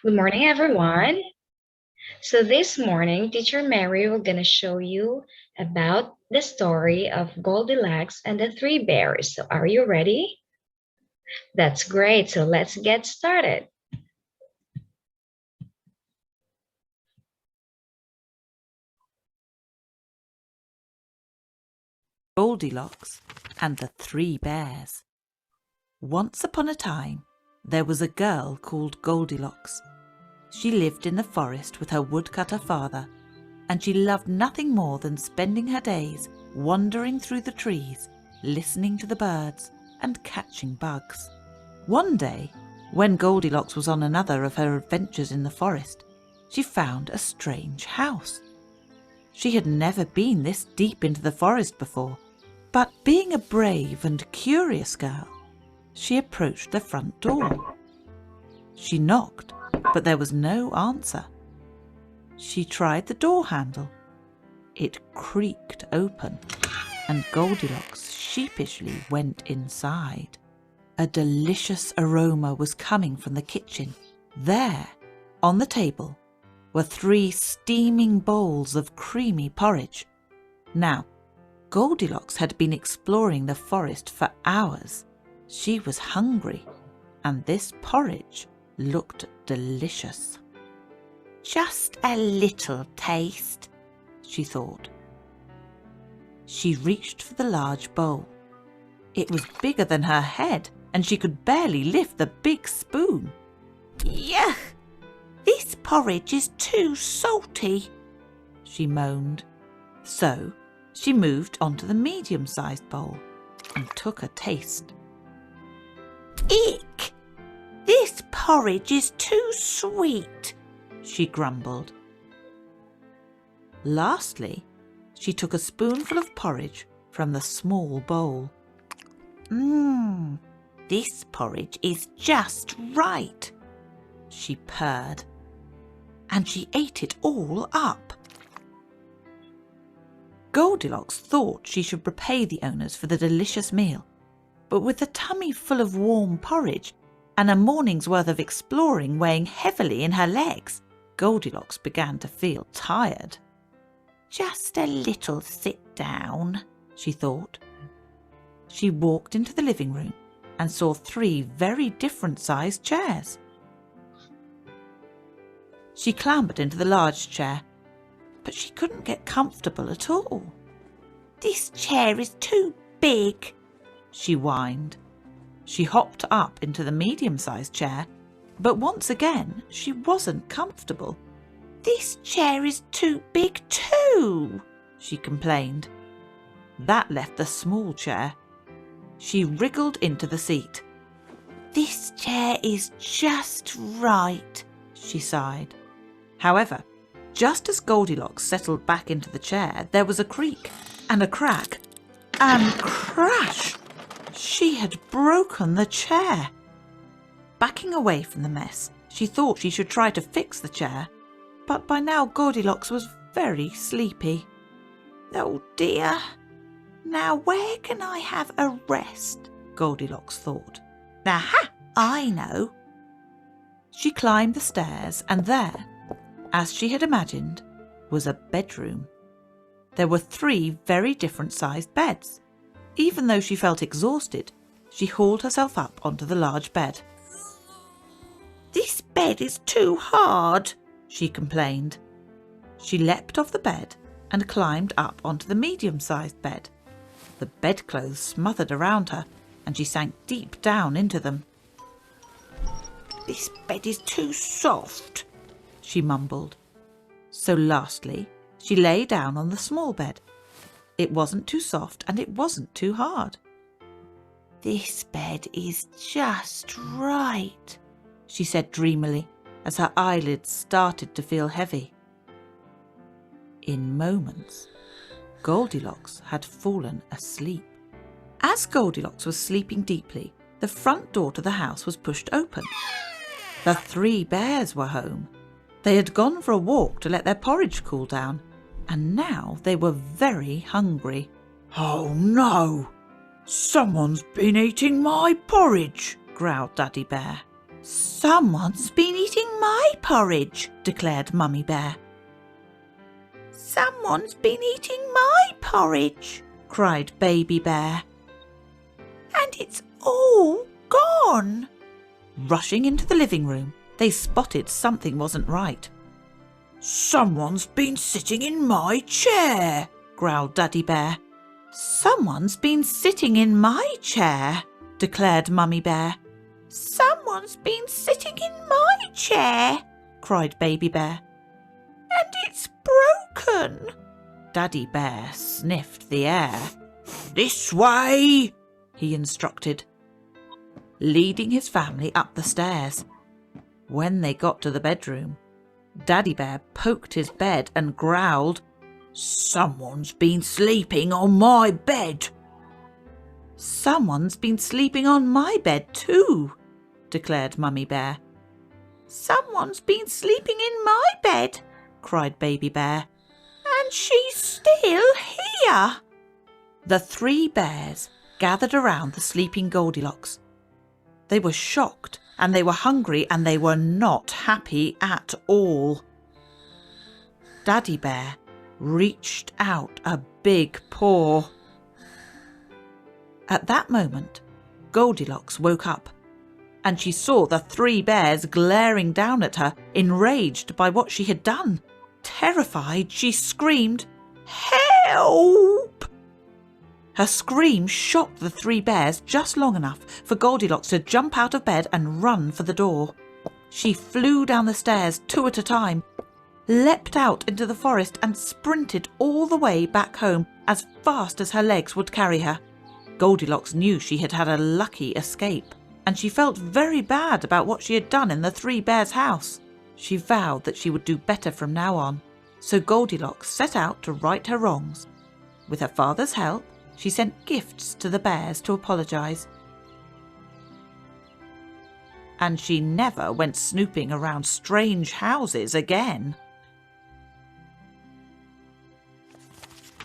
Good morning, everyone. So this morning, Teacher Mary will gonna show you about the story of Goldilocks and the Three Bears. So are you ready? That's great. So let's get started. Goldilocks and the Three Bears. Once upon a time, there was a girl called Goldilocks. She lived in the forest with her woodcutter father, and she loved nothing more than spending her days wandering through the trees, listening to the birds, and catching bugs. One day, when Goldilocks was on another of her adventures in the forest, she found a strange house. She had never been this deep into the forest before, but being a brave and curious girl, she approached the front door. She knocked, but there was no answer. She tried the door handle. It creaked open, and Goldilocks sheepishly went inside. A delicious aroma was coming from the kitchen. There, on the table, were 3 steaming bowls of creamy porridge. Now, Goldilocks had been exploring the forest for hours. She was hungry, and this porridge looked delicious. Just a little taste, she thought. She reached for the large bowl. It was bigger than her head, and she could barely lift the big spoon. Yuck! This porridge is too salty, she moaned. So she moved onto the medium-sized bowl and took a taste. Ick! This porridge is too sweet, she grumbled. Lastly, she took a spoonful of porridge from the small bowl. This porridge is just right, she purred, and she ate it all up. Goldilocks thought she should repay the owners for the delicious meal, but with a tummy full of warm porridge and a morning's worth of exploring weighing heavily in her legs, Goldilocks began to feel tired. Just a little sit down, she thought. She walked into the living room and saw 3 very different-sized chairs. She clambered into the large chair, but she couldn't get comfortable at all. This chair is too big, she whined. She hopped up into the medium-sized chair, but once again she wasn't comfortable. This chair is too big too, she complained. That left the small chair. She wriggled into the seat. This chair is just right, she sighed. However, just as Goldilocks settled back into the chair, there was a creak and a crack and crash. She had broken the chair. Backing away from the mess, she thought she should try to fix the chair, but by now Goldilocks was very sleepy. Oh dear, now where can I have a rest? Goldilocks thought. Aha, I know. She climbed the stairs, and there, as she had imagined, was a bedroom. There were 3 very different-sized beds. Even though she felt exhausted, she hauled herself up onto the large bed. This bed is too hard, she complained. She leapt off the bed and climbed up onto the medium-sized bed. The bedclothes smothered around her, and she sank deep down into them. This bed is too soft, she mumbled. So lastly, she lay down on the small bed. It wasn't too soft and it wasn't too hard. This bed is just right, she said dreamily as her eyelids started to feel heavy. In moments, Goldilocks had fallen asleep. As Goldilocks was sleeping deeply, the front door to the house was pushed open. The 3 bears were home. They had gone for a walk to let their porridge cool down, and now they were very hungry. Oh no! Someone's been eating my porridge, growled Daddy Bear. "Someone's been eating my porridge," declared Mummy Bear. "Someone's been eating my porridge," cried Baby Bear. "And it's all gone." Rushing into the living room, they spotted something wasn't right. "Someone's been sitting in my chair," growled Daddy Bear. "Someone's been sitting in my chair," declared Mummy Bear. "Someone's been sitting in my chair," cried Baby Bear. "And it's broken." Daddy Bear sniffed the air. "This way," he instructed, leading his family up the stairs. When they got to the bedroom, Daddy Bear poked his bed and growled, "Someone's been sleeping on my bed." "Someone's been sleeping on my bed too," declared Mummy Bear. "Someone's been sleeping in my bed," cried Baby Bear. "And she's still here." The 3 bears gathered around the sleeping Goldilocks. They were shocked, and they were hungry, and they were not happy at all. Daddy Bear reached out a big paw. At that moment, Goldilocks woke up, and she saw the 3 bears glaring down at her, enraged by what she had done. Terrified, she screamed, "Help!" Her scream shocked the 3 bears just long enough for Goldilocks to jump out of bed and run for the door. She flew down the stairs 2 at a time, leapt out into the forest and sprinted all the way back home as fast as her legs would carry her. Goldilocks knew she had had a lucky escape, and she felt very bad about what she had done in the 3 bears' house. She vowed that she would do better from now on, so Goldilocks set out to right her wrongs. With her father's help, she sent gifts to the bears to apologise. And she never went snooping around strange houses again.